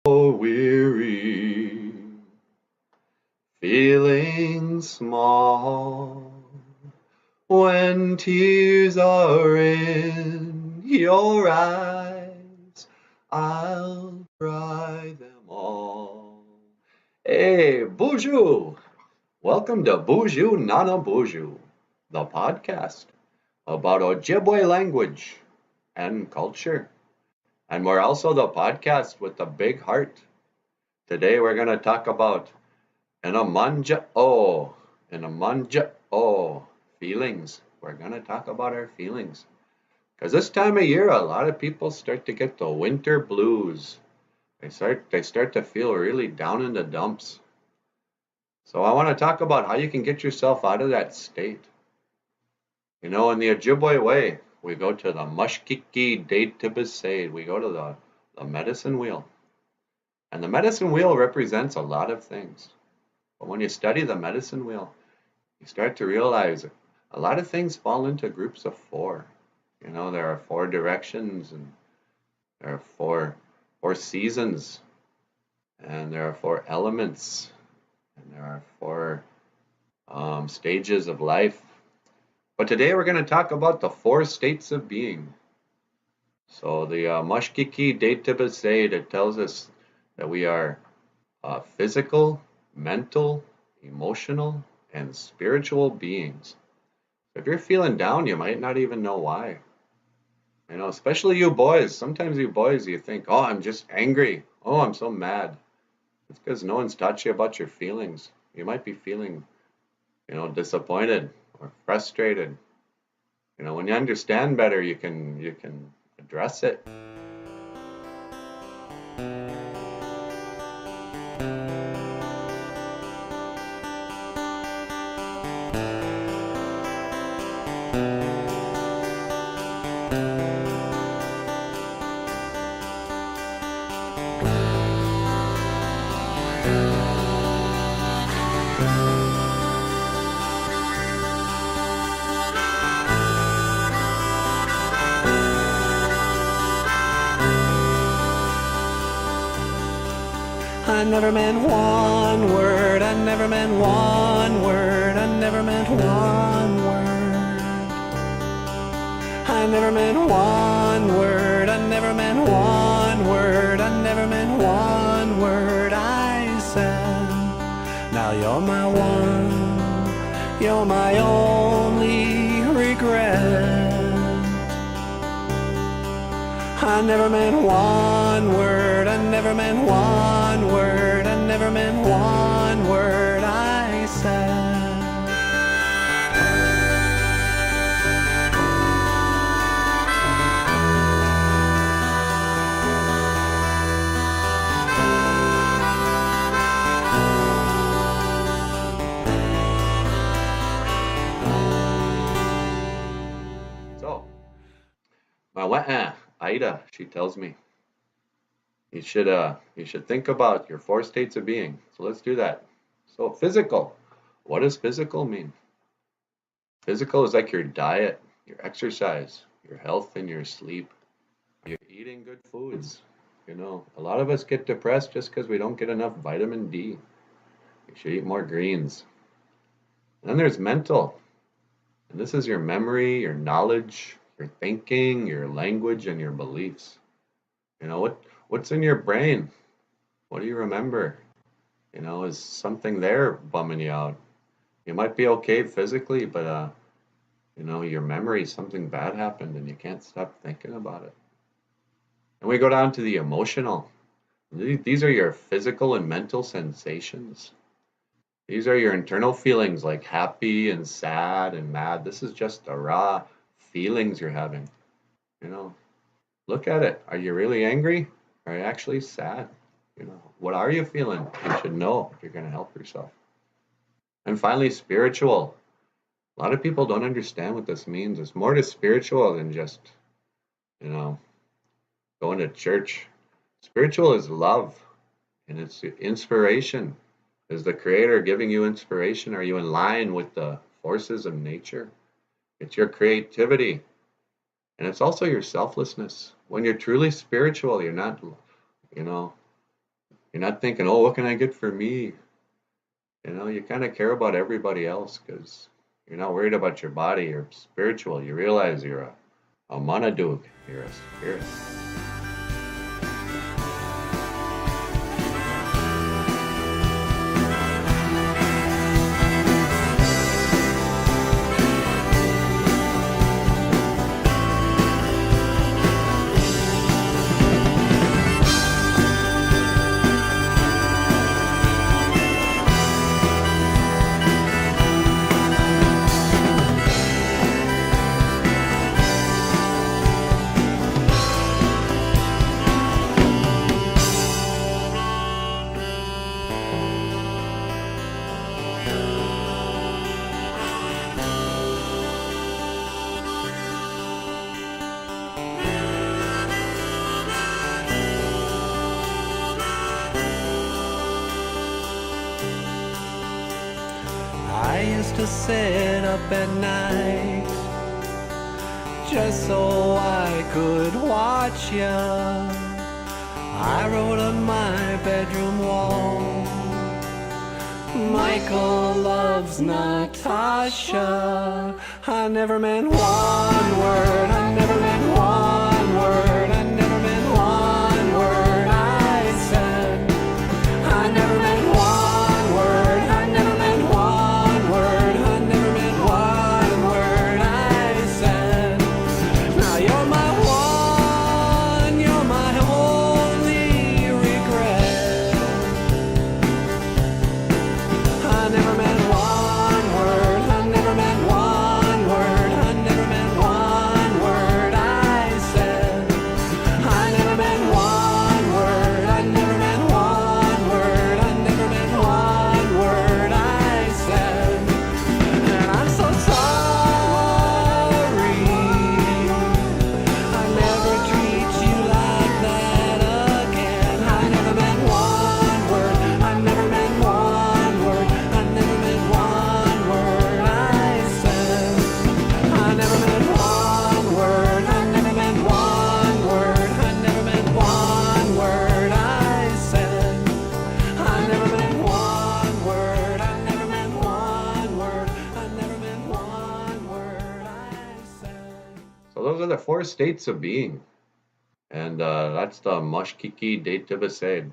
Weary, feeling small, when tears are in your eyes, I'll dry them all. Hey, Boozhoo! Welcome to Boozhoo Nana Boozhoo, the podcast about Ojibwe language and culture. And we're also the podcast with the big heart. Today we're going to talk about in a manja feelings. We're going to talk about our feelings. Because this time of year, a lot of people start to get the winter blues. They start to feel really down in the dumps. So I want to talk about how you can get yourself out of that state. You know, in the Ojibwe way, we go to the Mushkiki Date Tibisaid. We go to the medicine wheel. And the medicine wheel represents a lot of things. But when you study the medicine wheel, you start to realize a lot of things fall into groups of four. You know, there are four directions, and there are four seasons, and there are four elements, and there are four stages of life. But today we're going to talk about the four states of being. So the Mushkiki Database, it tells us that we are physical, mental, emotional, and spiritual beings. If you're feeling down, you might not even know why. You know, especially you boys. Sometimes you boys, you think, oh, I'm just angry. Oh, I'm so mad. It's because no one's taught you about your feelings. You might be feeling, disappointed or frustrated. You know, when you understand better, you can address it. I never meant one word, I never meant one word, I never meant one word. I never meant one word, I never meant one word, I never meant one word I said. Now you're my one, you're my only regret. I never meant one word, I never meant one word, I never meant one word I said. So, my Ida, she tells me, you should think about your four states of being. So let's do that. So physical. What does physical mean? Physical is like your diet, your exercise, your health, and your sleep. You're eating good foods. You know, a lot of us get depressed just because we don't get enough vitamin D. You should eat more greens. And then there's mental. And this is your memory, your knowledge, your thinking, your language, and your beliefs. You know, what's in your brain? What do you remember? You know, is something there bumming you out? You might be okay physically, but your memory, something bad happened and you can't stop thinking about it. And we go down to the emotional. These are your physical and mental sensations. These are your internal feelings like happy and sad and mad. This is just the raw feelings you're having. You know, look at it. Are you really angry? Are you actually sad? You know, what are you feeling? You should know if you're going to help yourself. And finally, spiritual. A lot of people don't understand what this means. It's more to spiritual than just, you know, going to church. Spiritual is love, and it's inspiration. Is the creator giving you inspiration? Are you in line with the forces of nature? It's your creativity, and it's also your selflessness. When you're truly spiritual, you're not, you know, You're not thinking, oh, what can I get for me? You kind of care about everybody else because you're not worried about your body. You're spiritual. You realize you're a manadug. You're a spirit. I used to sit up at night just so I could watch ya. I wrote on my bedroom wall, Michael loves Natasha. I never meant one word, I never meant one word, I never meant one word I said. I never meant one word, I never meant one word, I never meant one word I said. Now you're my one, you're my only regret. I never meant one word, I never meant one word, I never meant one word I said. I never meant one word, I never meant one word, I never meant one word I said. And I'm so sorry, I never treat you like that again. I never meant one word, I never meant one word, I never meant one word I said. I never meant one word, I never meant one word, I never meant one word I said. I never meant one word, I never meant one word, I never meant one word I said. So those are the 4 states of being. And that's the Mashkiki date to Besaid.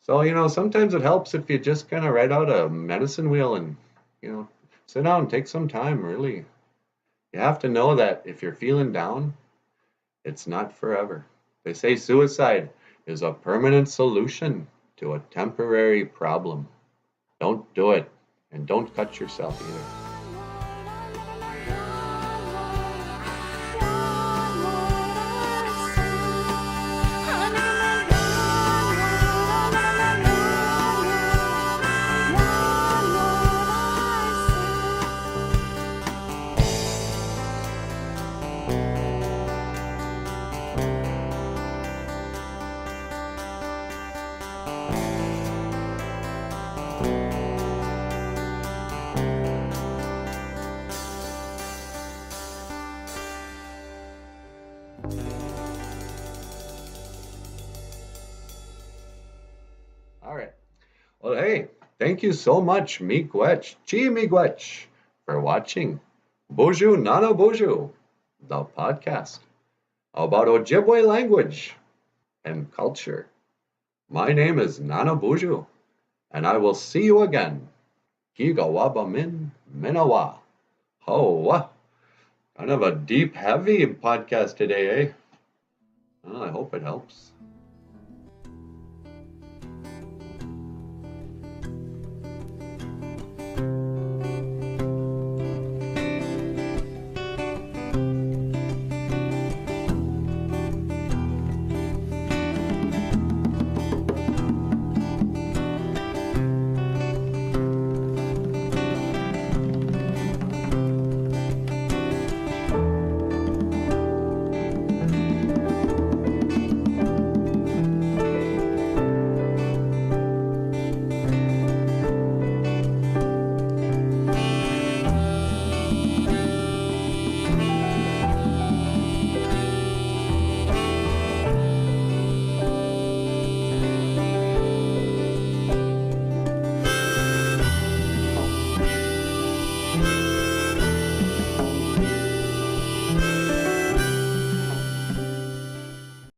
So, sometimes it helps if you just kind of write out a medicine wheel and, you know, sit down and take some time, really. You have to know that if you're feeling down, it's not forever. They say suicide is a permanent solution to a temporary problem. Don't do it. And don't cut yourself either. All right. Well, hey, thank you so much, Miigwech, Chi Miigwech, for watching Boozhoo Nana Boozhoo, the podcast about Ojibwe language and culture. My name is Nana Boozhoo, and I will see you again. Gigawaba min minawa. Oh, kind of a deep, heavy podcast today, eh? Well, I hope it helps.